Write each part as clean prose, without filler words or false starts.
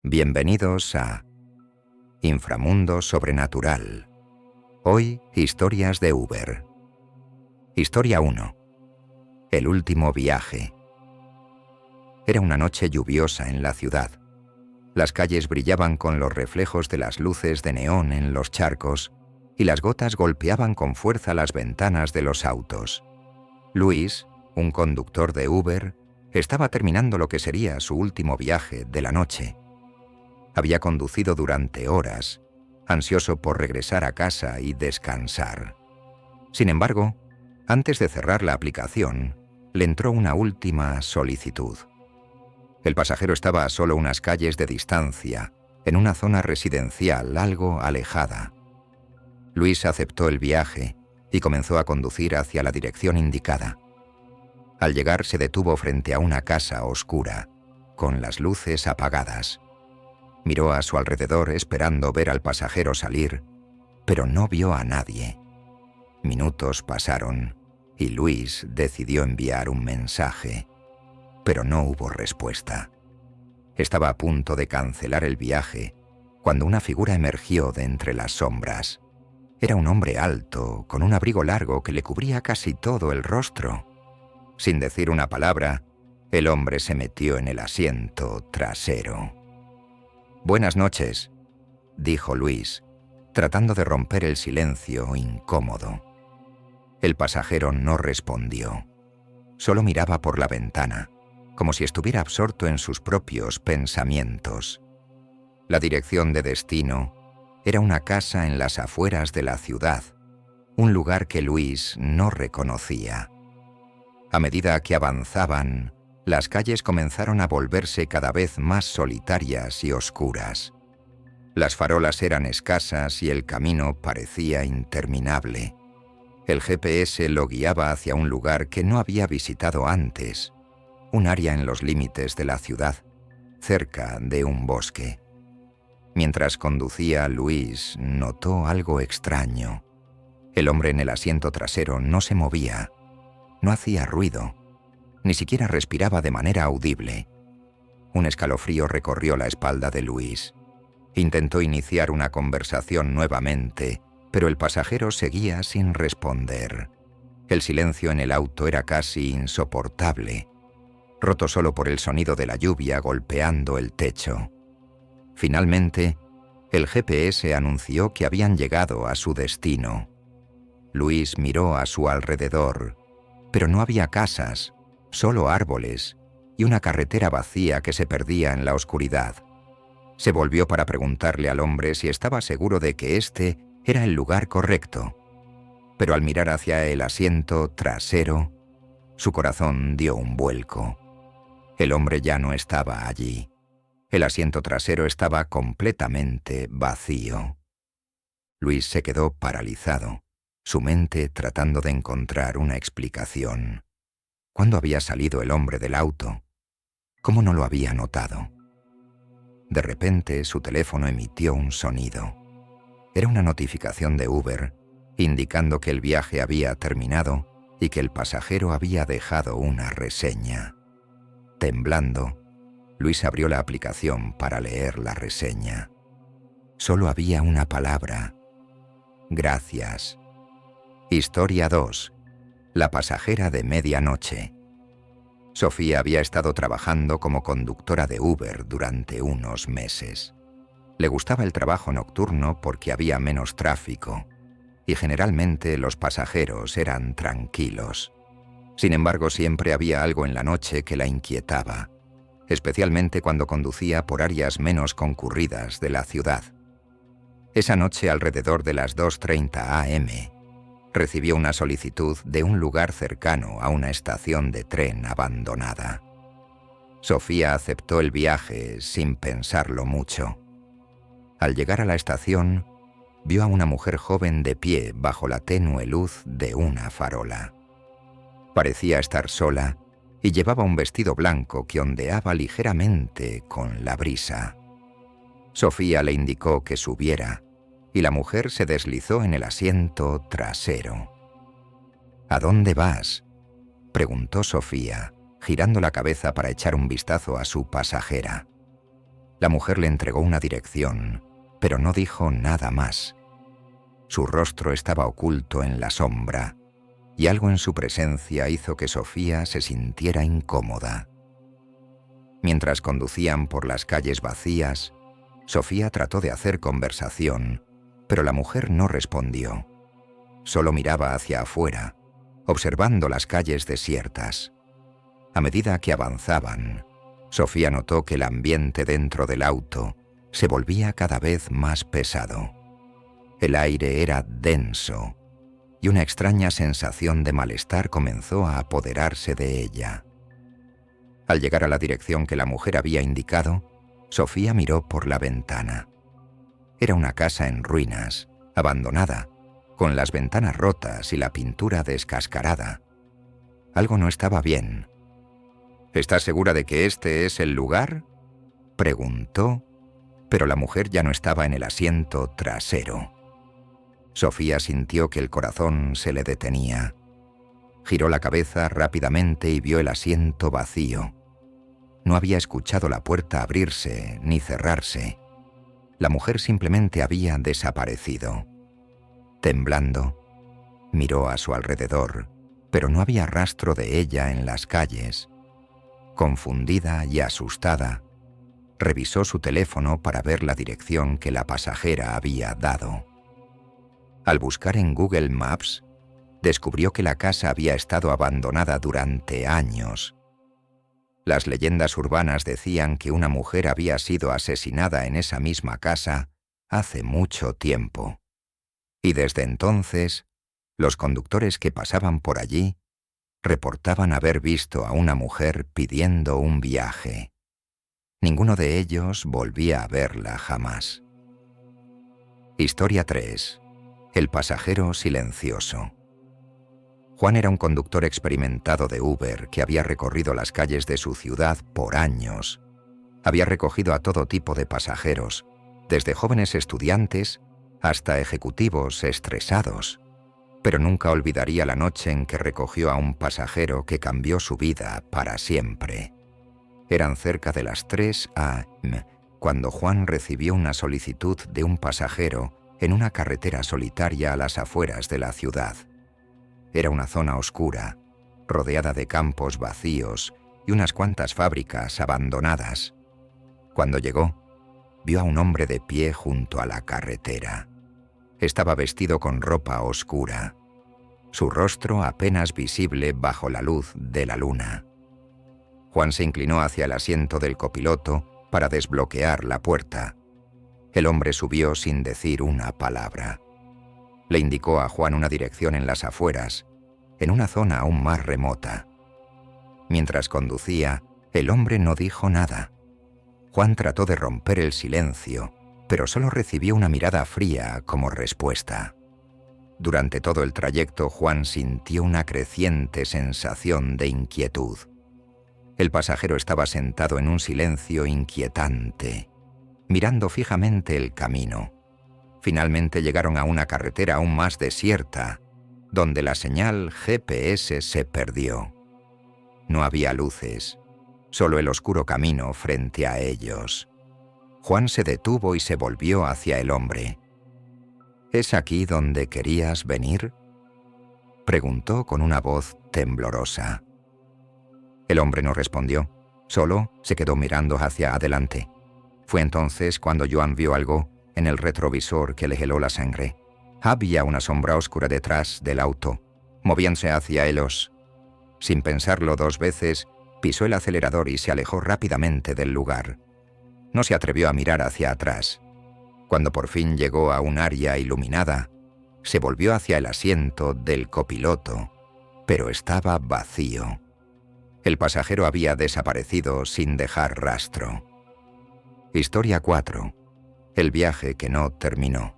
Bienvenidos a Inframundo Sobrenatural. Hoy, historias de Uber. Historia 1. El último viaje. Era una noche lluviosa en la ciudad. Las calles brillaban con los reflejos de las luces de neón en los charcos y las gotas golpeaban con fuerza las ventanas de los autos. Luis, un conductor de Uber, estaba terminando lo que sería su último viaje de la noche. Había conducido durante horas, ansioso por regresar a casa y descansar. Sin embargo, antes de cerrar la aplicación, le entró una última solicitud. El pasajero estaba a solo unas calles de distancia, en una zona residencial algo alejada. Luis aceptó el viaje y comenzó a conducir hacia la dirección indicada. Al llegar se detuvo frente a una casa oscura, con las luces apagadas. Miró a su alrededor esperando ver al pasajero salir, pero no vio a nadie. Minutos pasaron y Luis decidió enviar un mensaje, pero no hubo respuesta. Estaba a punto de cancelar el viaje cuando una figura emergió de entre las sombras. Era un hombre alto, con un abrigo largo que le cubría casi todo el rostro. Sin decir una palabra, el hombre se metió en el asiento trasero. «Buenas noches», dijo Luis, tratando de romper el silencio incómodo. El pasajero no respondió. Solo miraba por la ventana, como si estuviera absorto en sus propios pensamientos. La dirección de destino era una casa en las afueras de la ciudad, un lugar que Luis no reconocía. A medida que avanzaban, las calles comenzaron a volverse cada vez más solitarias y oscuras. Las farolas eran escasas y el camino parecía interminable. El GPS lo guiaba hacia un lugar que no había visitado antes, un área en los límites de la ciudad, cerca de un bosque. Mientras conducía, Luis notó algo extraño. El hombre en el asiento trasero no se movía, no hacía ruido. Ni siquiera respiraba de manera audible. Un escalofrío recorrió la espalda de Luis. Intentó iniciar una conversación nuevamente, pero el pasajero seguía sin responder. El silencio en el auto era casi insoportable, roto solo por el sonido de la lluvia golpeando el techo. Finalmente, el GPS anunció que habían llegado a su destino. Luis miró a su alrededor, pero no había casas, solo árboles y una carretera vacía que se perdía en la oscuridad. Se volvió para preguntarle al hombre si estaba seguro de que este era el lugar correcto, pero al mirar hacia el asiento trasero, su corazón dio un vuelco. El hombre ya no estaba allí. El asiento trasero estaba completamente vacío. Luis se quedó paralizado, su mente tratando de encontrar una explicación. ¿Cuándo había salido el hombre del auto? ¿Cómo no lo había notado? De repente, su teléfono emitió un sonido. Era una notificación de Uber, indicando que el viaje había terminado y que el pasajero había dejado una reseña. Temblando, Luis abrió la aplicación para leer la reseña. Solo había una palabra: gracias. Historia 2. La pasajera de medianoche. Sofía había estado trabajando como conductora de Uber durante unos meses. Le gustaba el trabajo nocturno porque había menos tráfico y generalmente los pasajeros eran tranquilos. Sin embargo, siempre había algo en la noche que la inquietaba, especialmente cuando conducía por áreas menos concurridas de la ciudad. Esa noche, alrededor de las 2:30 a.m., recibió una solicitud de un lugar cercano a una estación de tren abandonada. Sofía aceptó el viaje sin pensarlo mucho. Al llegar a la estación, vio a una mujer joven de pie bajo la tenue luz de una farola. Parecía estar sola y llevaba un vestido blanco que ondeaba ligeramente con la brisa. Sofía le indicó que subiera, y la mujer se deslizó en el asiento trasero. «¿A dónde vas?», preguntó Sofía, girando la cabeza para echar un vistazo a su pasajera. La mujer le entregó una dirección, pero no dijo nada más. Su rostro estaba oculto en la sombra, y algo en su presencia hizo que Sofía se sintiera incómoda. Mientras conducían por las calles vacías, Sofía trató de hacer conversación, pero la mujer no respondió. Solo miraba hacia afuera, observando las calles desiertas. A medida que avanzaban, Sofía notó que el ambiente dentro del auto se volvía cada vez más pesado. El aire era denso, y una extraña sensación de malestar comenzó a apoderarse de ella. Al llegar a la dirección que la mujer había indicado, Sofía miró por la ventana. Era una casa en ruinas, abandonada, con las ventanas rotas y la pintura descascarada. Algo no estaba bien. ¿Estás segura de que este es el lugar?, preguntó, pero la mujer ya no estaba en el asiento trasero. Sofía sintió que el corazón se le detenía. Giró la cabeza rápidamente y vio el asiento vacío. No había escuchado la puerta abrirse ni cerrarse. La mujer simplemente había desaparecido. Temblando, miró a su alrededor, pero no había rastro de ella en las calles. Confundida y asustada, revisó su teléfono para ver la dirección que la pasajera había dado. Al buscar en Google Maps, descubrió que la casa había estado abandonada durante años. Las leyendas urbanas decían que una mujer había sido asesinada en esa misma casa hace mucho tiempo. Y desde entonces, los conductores que pasaban por allí reportaban haber visto a una mujer pidiendo un viaje. Ninguno de ellos volvía a verla jamás. Historia 3. El pasajero silencioso. Juan era un conductor experimentado de Uber que había recorrido las calles de su ciudad por años. Había recogido a todo tipo de pasajeros, desde jóvenes estudiantes hasta ejecutivos estresados, pero nunca olvidaría la noche en que recogió a un pasajero que cambió su vida para siempre. Eran cerca de las 3 a.m. cuando Juan recibió una solicitud de un pasajero en una carretera solitaria a las afueras de la ciudad. Era una zona oscura, rodeada de campos vacíos y unas cuantas fábricas abandonadas. Cuando llegó, vio a un hombre de pie junto a la carretera. Estaba vestido con ropa oscura, su rostro apenas visible bajo la luz de la luna. Juan se inclinó hacia el asiento del copiloto para desbloquear la puerta. El hombre subió sin decir una palabra. Le indicó a Juan una dirección en las afueras, en una zona aún más remota. Mientras conducía, el hombre no dijo nada. Juan trató de romper el silencio, pero solo recibió una mirada fría como respuesta. Durante todo el trayecto, Juan sintió una creciente sensación de inquietud. El pasajero estaba sentado en un silencio inquietante, mirando fijamente el camino. Finalmente llegaron a una carretera aún más desierta, donde la señal GPS se perdió. No había luces, solo el oscuro camino frente a ellos. Juan se detuvo y se volvió hacia el hombre. ¿Es aquí donde querías venir?, preguntó con una voz temblorosa. El hombre no respondió, solo se quedó mirando hacia adelante. Fue entonces cuando Joan vio algo en el retrovisor que le heló la sangre. Había una sombra oscura detrás del auto, moviéndose hacia ellos. Sin pensarlo 2 veces, pisó el acelerador y se alejó rápidamente del lugar. No se atrevió a mirar hacia atrás. Cuando por fin llegó a un área iluminada, se volvió hacia el asiento del copiloto, pero estaba vacío. El pasajero había desaparecido sin dejar rastro. Historia 4. El viaje que no terminó.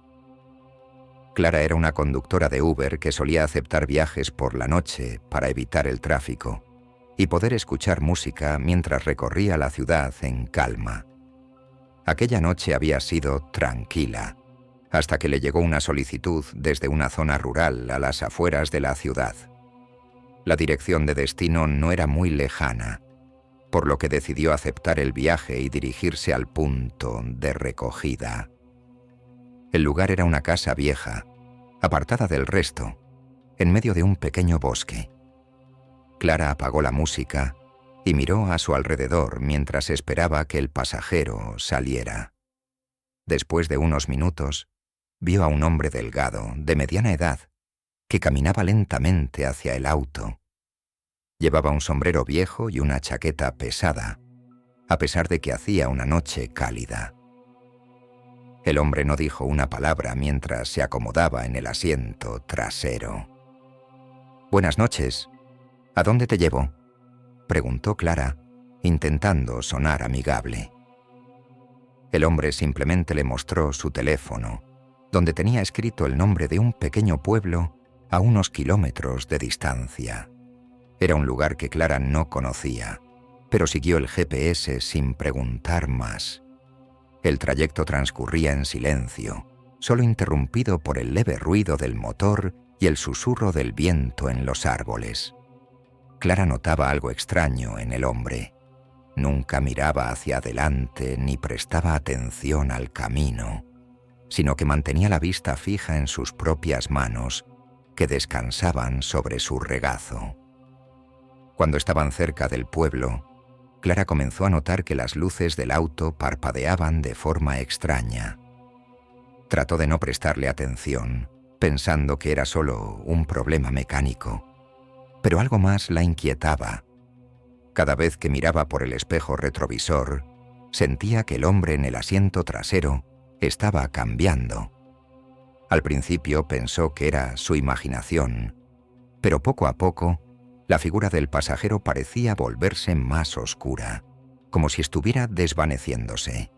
Clara era una conductora de Uber que solía aceptar viajes por la noche para evitar el tráfico y poder escuchar música mientras recorría la ciudad en calma. Aquella noche había sido tranquila, hasta que le llegó una solicitud desde una zona rural a las afueras de la ciudad. La dirección de destino no era muy lejana. por lo que decidió aceptar el viaje y dirigirse al punto de recogida. El lugar era una casa vieja, apartada del resto, en medio de un pequeño bosque. Clara apagó la música y miró a su alrededor mientras esperaba que el pasajero saliera. Después de unos minutos, vio a un hombre delgado, de mediana edad, que caminaba lentamente hacia el auto. Llevaba un sombrero viejo y una chaqueta pesada, a pesar de que hacía una noche cálida. El hombre no dijo una palabra mientras se acomodaba en el asiento trasero. «Buenas noches. ¿A dónde te llevo?», preguntó Clara, intentando sonar amigable. El hombre simplemente le mostró su teléfono, donde tenía escrito el nombre de un pequeño pueblo a unos kilómetros de distancia. Era un lugar que Clara no conocía, pero siguió el GPS sin preguntar más. El trayecto transcurría en silencio, solo interrumpido por el leve ruido del motor y el susurro del viento en los árboles. Clara notaba algo extraño en el hombre. Nunca miraba hacia adelante ni prestaba atención al camino, sino que mantenía la vista fija en sus propias manos, que descansaban sobre su regazo. Cuando estaban cerca del pueblo, Clara comenzó a notar que las luces del auto parpadeaban de forma extraña. Trató de no prestarle atención, pensando que era solo un problema mecánico, pero algo más la inquietaba. Cada vez que miraba por el espejo retrovisor, sentía que el hombre en el asiento trasero estaba cambiando. Al principio pensó que era su imaginación, pero poco a poco, la figura del pasajero parecía volverse más oscura, como si estuviera desvaneciéndose.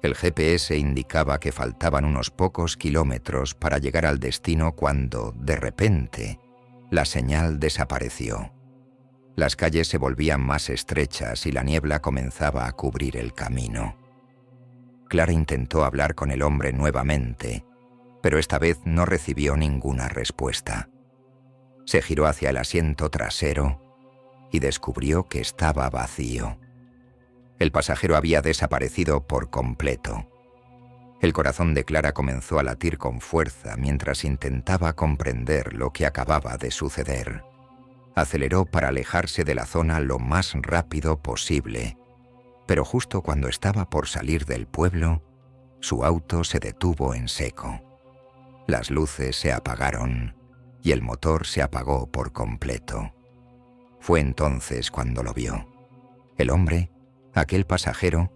El GPS indicaba que faltaban unos pocos kilómetros para llegar al destino cuando, de repente, la señal desapareció. Las calles se volvían más estrechas y la niebla comenzaba a cubrir el camino. Clara intentó hablar con el hombre nuevamente, pero esta vez no recibió ninguna respuesta. Se giró hacia el asiento trasero y descubrió que estaba vacío. El pasajero había desaparecido por completo. El corazón de Clara comenzó a latir con fuerza mientras intentaba comprender lo que acababa de suceder. Aceleró para alejarse de la zona lo más rápido posible, pero justo cuando estaba por salir del pueblo, su auto se detuvo en seco. Las luces se apagaron y el motor se apagó por completo. Fue entonces cuando lo vio. El hombre, aquel pasajero,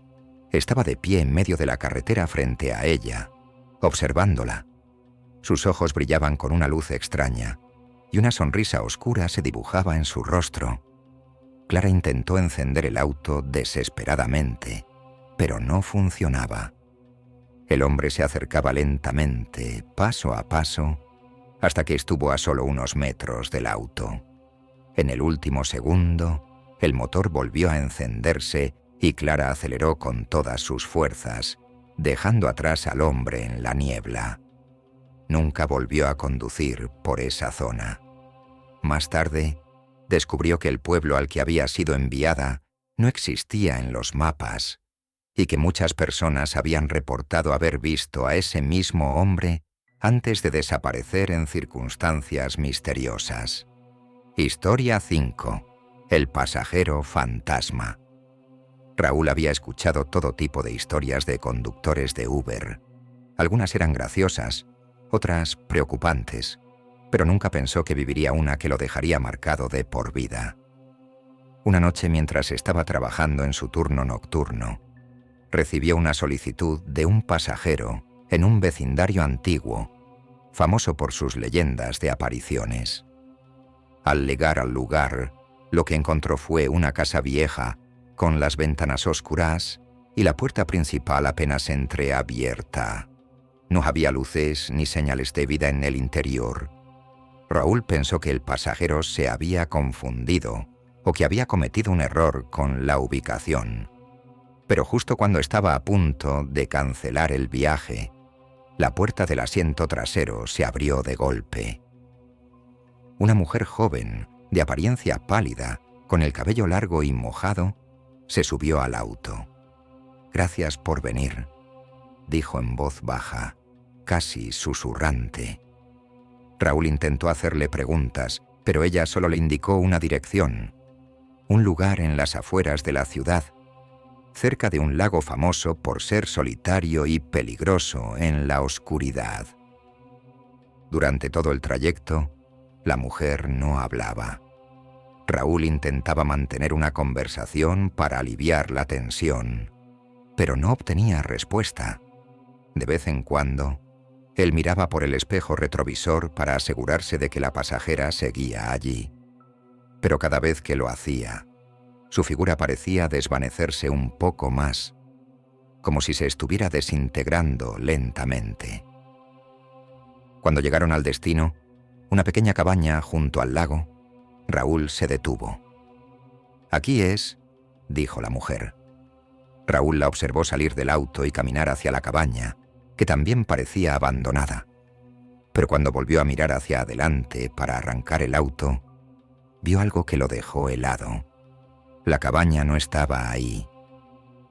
estaba de pie en medio de la carretera frente a ella, observándola. Sus ojos brillaban con una luz extraña y una sonrisa oscura se dibujaba en su rostro. Clara intentó encender el auto desesperadamente, pero no funcionaba. El hombre se acercaba lentamente, paso a paso, hasta que estuvo a solo unos metros del auto. En el último segundo, el motor volvió a encenderse y Clara aceleró con todas sus fuerzas, dejando atrás al hombre en la niebla. Nunca volvió a conducir por esa zona. Más tarde, descubrió que el pueblo al que había sido enviada no existía en los mapas y que muchas personas habían reportado haber visto a ese mismo hombre antes de desaparecer en circunstancias misteriosas. Historia 5. El pasajero fantasma. Raúl había escuchado todo tipo de historias de conductores de Uber. Algunas eran graciosas, otras preocupantes, pero nunca pensó que viviría una que lo dejaría marcado de por vida. Una noche, mientras estaba trabajando en su turno nocturno, recibió una solicitud de un pasajero en un vecindario antiguo, famoso por sus leyendas de apariciones. Al llegar al lugar, lo que encontró fue una casa vieja, con las ventanas oscuras y la puerta principal apenas entreabierta. No había luces ni señales de vida en el interior. Raúl pensó que el pasajero se había confundido o que había cometido un error con la ubicación. Pero justo cuando estaba a punto de cancelar el viaje, la puerta del asiento trasero se abrió de golpe. Una mujer joven, de apariencia pálida, Con el cabello largo y mojado, se subió al auto. «Gracias por venir», dijo en voz baja, casi susurrante. Raúl intentó hacerle preguntas, pero ella solo le indicó una dirección, un lugar en las afueras de la ciudad, cerca de un lago famoso por ser solitario y peligroso en la oscuridad. Durante todo el trayecto, la mujer no hablaba. Raúl intentaba mantener una conversación para aliviar la tensión, pero no obtenía respuesta. De vez en cuando, él miraba por el espejo retrovisor para asegurarse de que la pasajera seguía allí. Pero cada vez que lo hacía, su figura parecía desvanecerse un poco más, como si se estuviera desintegrando lentamente. Cuando llegaron al destino, una pequeña cabaña junto al lago, Raúl se detuvo. «Aquí es», dijo la mujer. Raúl la observó salir del auto y caminar hacia la cabaña, que también parecía abandonada. Pero cuando volvió a mirar hacia adelante para arrancar el auto, vio algo que lo dejó helado. La cabaña no estaba ahí.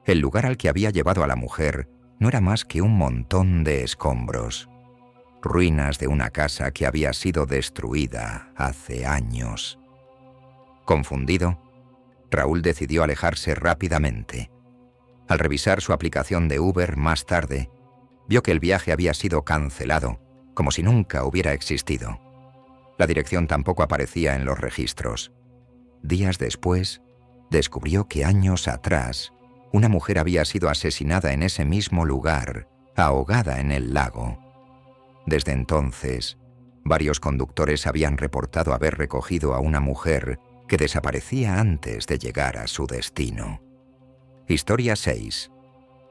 El lugar al que había llevado a la mujer no era más que un montón de escombros, ruinas de una casa que había sido destruida hace años. Confundido, Raúl decidió alejarse rápidamente. Al revisar su aplicación de Uber más tarde, vio que el viaje había sido cancelado, como si nunca hubiera existido. La dirección tampoco aparecía en los registros. Días después, descubrió que años atrás, una mujer había sido asesinada en ese mismo lugar, ahogada en el lago. Desde entonces, varios conductores habían reportado haber recogido a una mujer que desaparecía antes de llegar a su destino. Historia 6.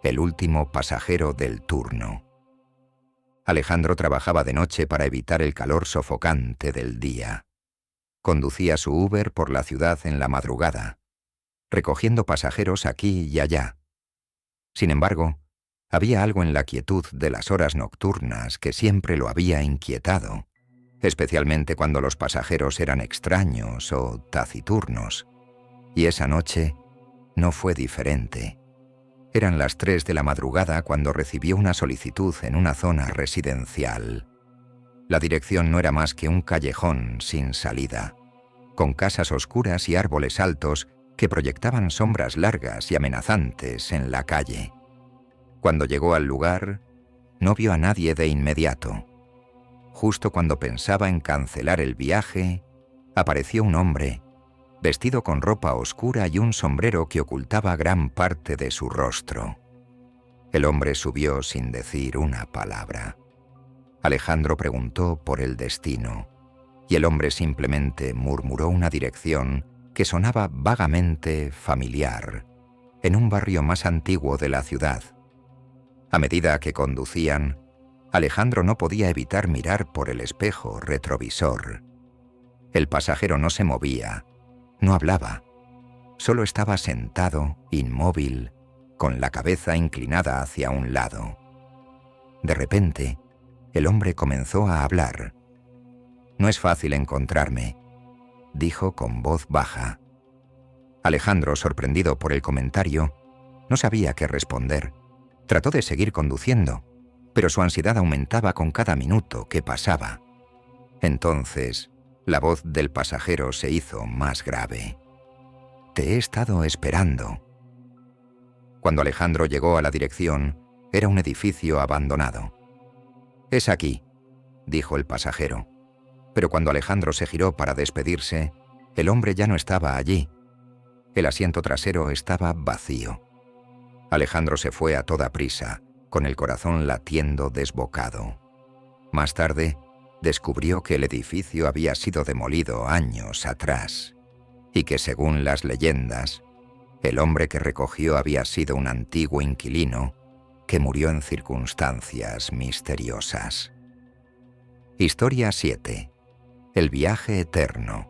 El último pasajero del turno. Alejandro trabajaba de noche para evitar el calor sofocante del día. Conducía su Uber por la ciudad en la madrugada, recogiendo pasajeros aquí y allá. Sin embargo, había algo en la quietud de las horas nocturnas que siempre lo había inquietado, especialmente cuando los pasajeros eran extraños o taciturnos. Y esa noche no fue diferente. Eran las 3 de la madrugada cuando recibió una solicitud en una zona residencial. La dirección no era más que un callejón sin salida, con casas oscuras y árboles altos que proyectaban sombras largas y amenazantes en la calle. Cuando llegó al lugar, no vio a nadie de inmediato. Justo cuando pensaba en cancelar el viaje, apareció un hombre, vestido con ropa oscura y un sombrero que ocultaba gran parte de su rostro. El hombre subió sin decir una palabra. Alejandro preguntó por el destino, y el hombre simplemente murmuró una dirección que sonaba vagamente familiar, en un barrio más antiguo de la ciudad. A medida que conducían, Alejandro no podía evitar mirar por el espejo retrovisor. El pasajero no se movía, no hablaba, solo estaba sentado, inmóvil, con la cabeza inclinada hacia un lado. De repente, el hombre comenzó a hablar. «No es fácil encontrarme», dijo con voz baja. Alejandro, sorprendido por el comentario, no sabía qué responder. Trató de seguir conduciendo, pero su ansiedad aumentaba con cada minuto que pasaba. Entonces, la voz del pasajero se hizo más grave. «Te he estado esperando». Cuando Alejandro llegó a la dirección, era un edificio abandonado. «Es aquí», dijo el pasajero. Pero cuando Alejandro se giró para despedirse, el hombre ya no estaba allí. El asiento trasero estaba vacío. Alejandro se fue a toda prisa, con el corazón latiendo desbocado. Más tarde, descubrió que el edificio había sido demolido años atrás, y que según las leyendas, el hombre que recogió había sido un antiguo inquilino que murió en circunstancias misteriosas. Historia 7. El viaje eterno.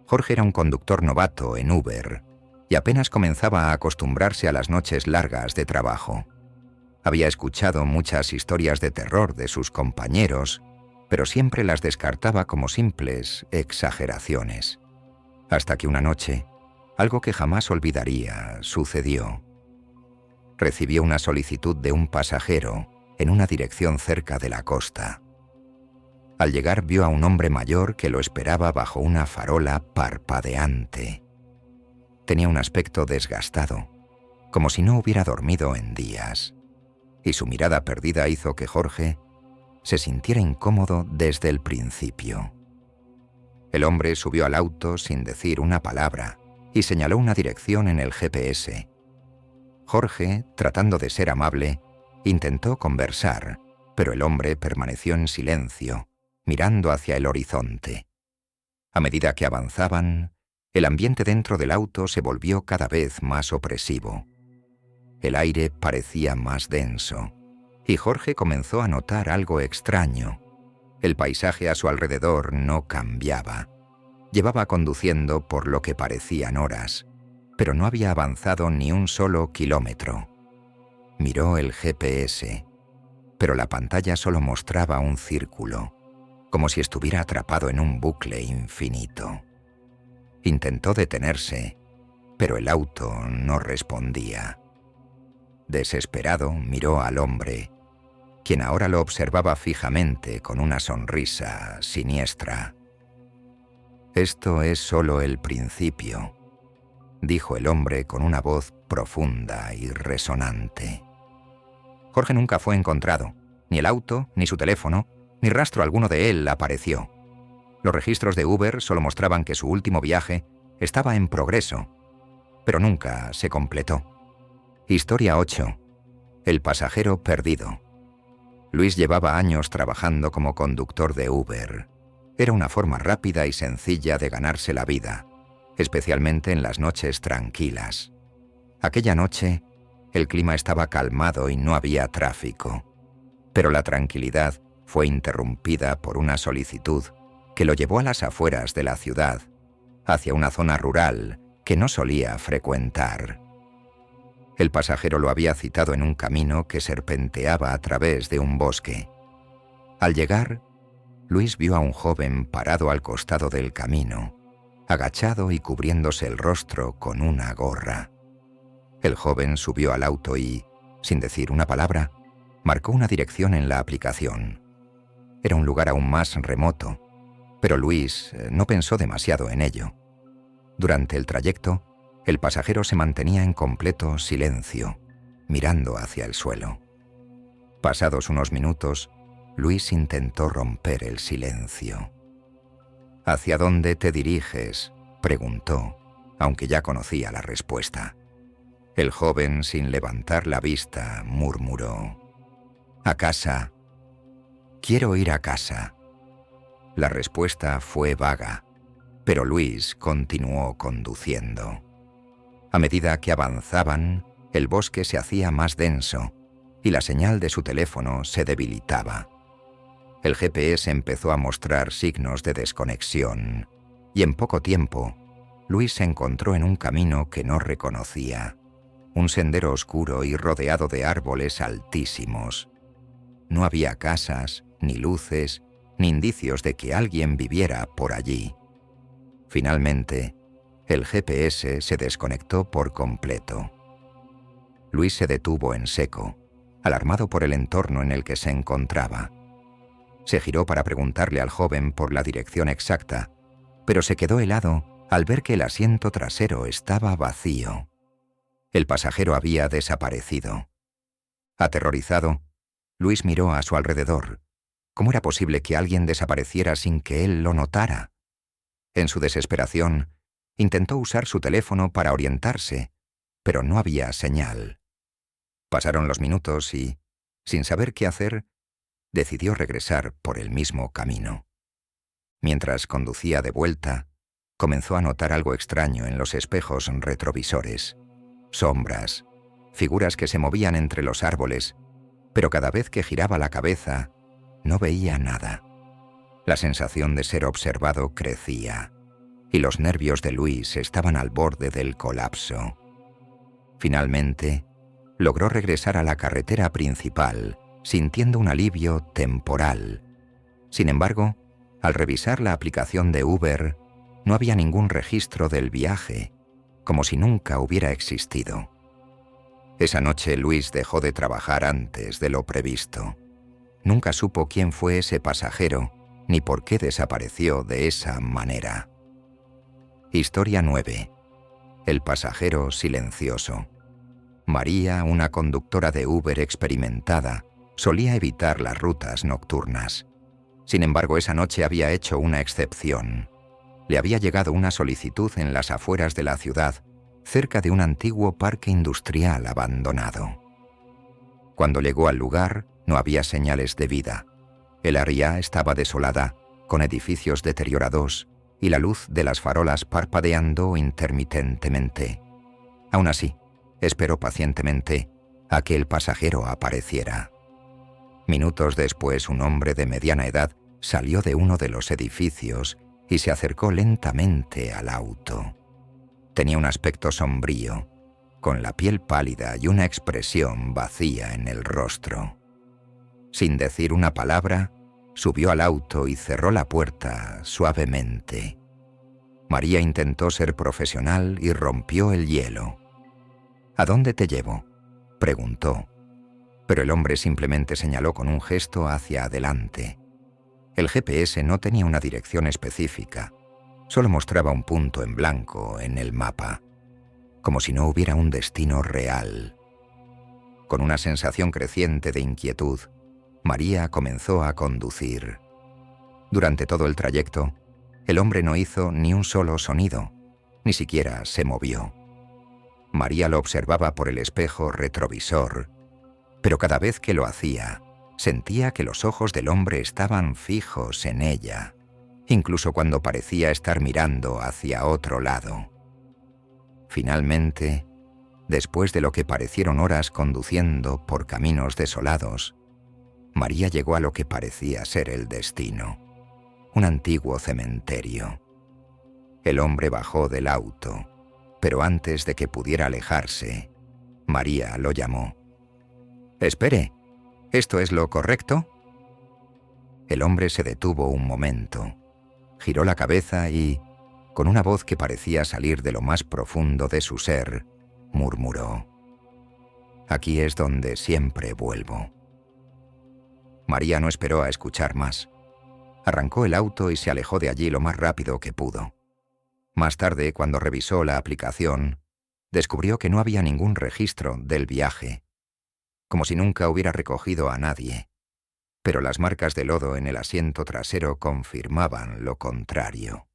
Jorge era un conductor novato en Uber y apenas comenzaba a acostumbrarse a las noches largas de trabajo. Había escuchado muchas historias de terror de sus compañeros, pero siempre las descartaba como simples exageraciones. Hasta que una noche, algo que jamás olvidaría sucedió. Recibió una solicitud de un pasajero en una dirección cerca de la costa. Al llegar vio a un hombre mayor que lo esperaba bajo una farola parpadeante. Tenía un aspecto desgastado, como si no hubiera dormido en días, y su mirada perdida hizo que Jorge se sintiera incómodo desde el principio. El hombre subió al auto sin decir una palabra y señaló una dirección en el GPS. Jorge, tratando de ser amable, intentó conversar, pero el hombre permaneció en silencio, mirando hacia el horizonte. A medida que avanzaban, el ambiente dentro del auto se volvió cada vez más opresivo. El aire parecía más denso, y Jorge comenzó a notar algo extraño. El paisaje a su alrededor no cambiaba. Llevaba conduciendo por lo que parecían horas, pero no había avanzado ni un solo kilómetro. Miró el GPS, pero la pantalla solo mostraba un círculo, como si estuviera atrapado en un bucle infinito. Intentó detenerse, pero el auto no respondía. Desesperado, miró al hombre, quien ahora lo observaba fijamente con una sonrisa siniestra. «Esto es solo el principio», dijo el hombre con una voz profunda y resonante. Jorge nunca fue encontrado. Ni el auto, ni su teléfono, ni rastro alguno de él apareció. Los registros de Uber solo mostraban que su último viaje estaba en progreso, pero nunca se completó. Historia 8. El pasajero perdido. Luis llevaba años trabajando como conductor de Uber. Era una forma rápida y sencilla de ganarse la vida, especialmente en las noches tranquilas. Aquella noche, el clima estaba calmado y no había tráfico, pero la tranquilidad fue interrumpida por una solicitud que lo llevó a las afueras de la ciudad, hacia una zona rural que no solía frecuentar. El pasajero lo había citado en un camino que serpenteaba a través de un bosque. Al llegar, Luis vio a un joven parado al costado del camino, agachado y cubriéndose el rostro con una gorra. El joven subió al auto y, sin decir una palabra, marcó una dirección en la aplicación. Era un lugar aún más remoto, pero Luis no pensó demasiado en ello. Durante el trayecto, el pasajero se mantenía en completo silencio, mirando hacia el suelo. Pasados unos minutos, Luis intentó romper el silencio. «¿Hacia dónde te diriges?», preguntó, aunque ya conocía la respuesta. El joven, sin levantar la vista, murmuró: «A casa. Quiero ir a casa». La respuesta fue vaga, pero Luis continuó conduciendo. A medida que avanzaban, el bosque se hacía más denso y la señal de su teléfono se debilitaba. El GPS empezó a mostrar signos de desconexión y en poco tiempo, Luis se encontró en un camino que no reconocía, un sendero oscuro y rodeado de árboles altísimos. No había casas, ni luces, ni indicios de que alguien viviera por allí. Finalmente, el GPS se desconectó por completo. Luis se detuvo en seco, alarmado por el entorno en el que se encontraba. Se giró para preguntarle al joven por la dirección exacta, pero se quedó helado al ver que el asiento trasero estaba vacío. El pasajero había desaparecido. Aterrorizado, Luis miró a su alrededor. ¿Cómo era posible que alguien desapareciera sin que él lo notara? En su desesperación, intentó usar su teléfono para orientarse, pero no había señal. Pasaron los minutos y, sin saber qué hacer, decidió regresar por el mismo camino. Mientras conducía de vuelta, comenzó a notar algo extraño en los espejos retrovisores. Sombras, figuras que se movían entre los árboles, pero cada vez que giraba la cabeza, no veía nada. La sensación de ser observado crecía, y los nervios de Luis estaban al borde del colapso. Finalmente, logró regresar a la carretera principal, sintiendo un alivio temporal. Sin embargo, al revisar la aplicación de Uber, No había ningún registro del viaje, como si nunca hubiera existido. Esa noche Luis dejó de trabajar antes de lo previsto. Nunca supo quién fue ese pasajero, ni por qué desapareció de esa manera. Historia 9. El pasajero silencioso. María, una conductora de Uber experimentada, solía evitar las rutas nocturnas. Sin embargo, esa noche había hecho una excepción. Le había llegado una solicitud en las afueras de la ciudad, cerca de un antiguo parque industrial abandonado. Cuando llegó al lugar, no había señales de vida. El área estaba desolada, con edificios deteriorados y la luz de las farolas parpadeando intermitentemente. Aún así, esperó pacientemente a que el pasajero apareciera. Minutos después, un hombre de mediana edad salió de uno de los edificios y se acercó lentamente al auto. Tenía un aspecto sombrío, con la piel pálida y una expresión vacía en el rostro. Sin decir una palabra, subió al auto y cerró la puerta suavemente. María intentó ser profesional y rompió el hielo. «¿A dónde te llevo?», preguntó, pero el hombre simplemente señaló con un gesto hacia adelante. El GPS no tenía una dirección específica, solo mostraba un punto en blanco en el mapa, como si no hubiera un destino real. Con una sensación creciente de inquietud, María comenzó a conducir. Durante todo el trayecto, el hombre no hizo ni un solo sonido, ni siquiera se movió. María lo observaba por el espejo retrovisor, pero cada vez que lo hacía, sentía que los ojos del hombre estaban fijos en ella, incluso cuando parecía estar mirando hacia otro lado. Finalmente, después de lo que parecieron horas conduciendo por caminos desolados, María llegó a lo que parecía ser el destino, un antiguo cementerio. El hombre bajó del auto, pero antes de que pudiera alejarse, María lo llamó. «Espere, ¿esto es lo correcto?». El hombre se detuvo un momento, giró la cabeza y, con una voz que parecía salir de lo más profundo de su ser, murmuró: «Aquí es donde siempre vuelvo». María no esperó a escuchar más. Arrancó el auto y se alejó de allí lo más rápido que pudo. Más tarde, cuando revisó la aplicación, descubrió que no había ningún registro del viaje, como si nunca hubiera recogido a nadie, pero las marcas de lodo en el asiento trasero confirmaban lo contrario.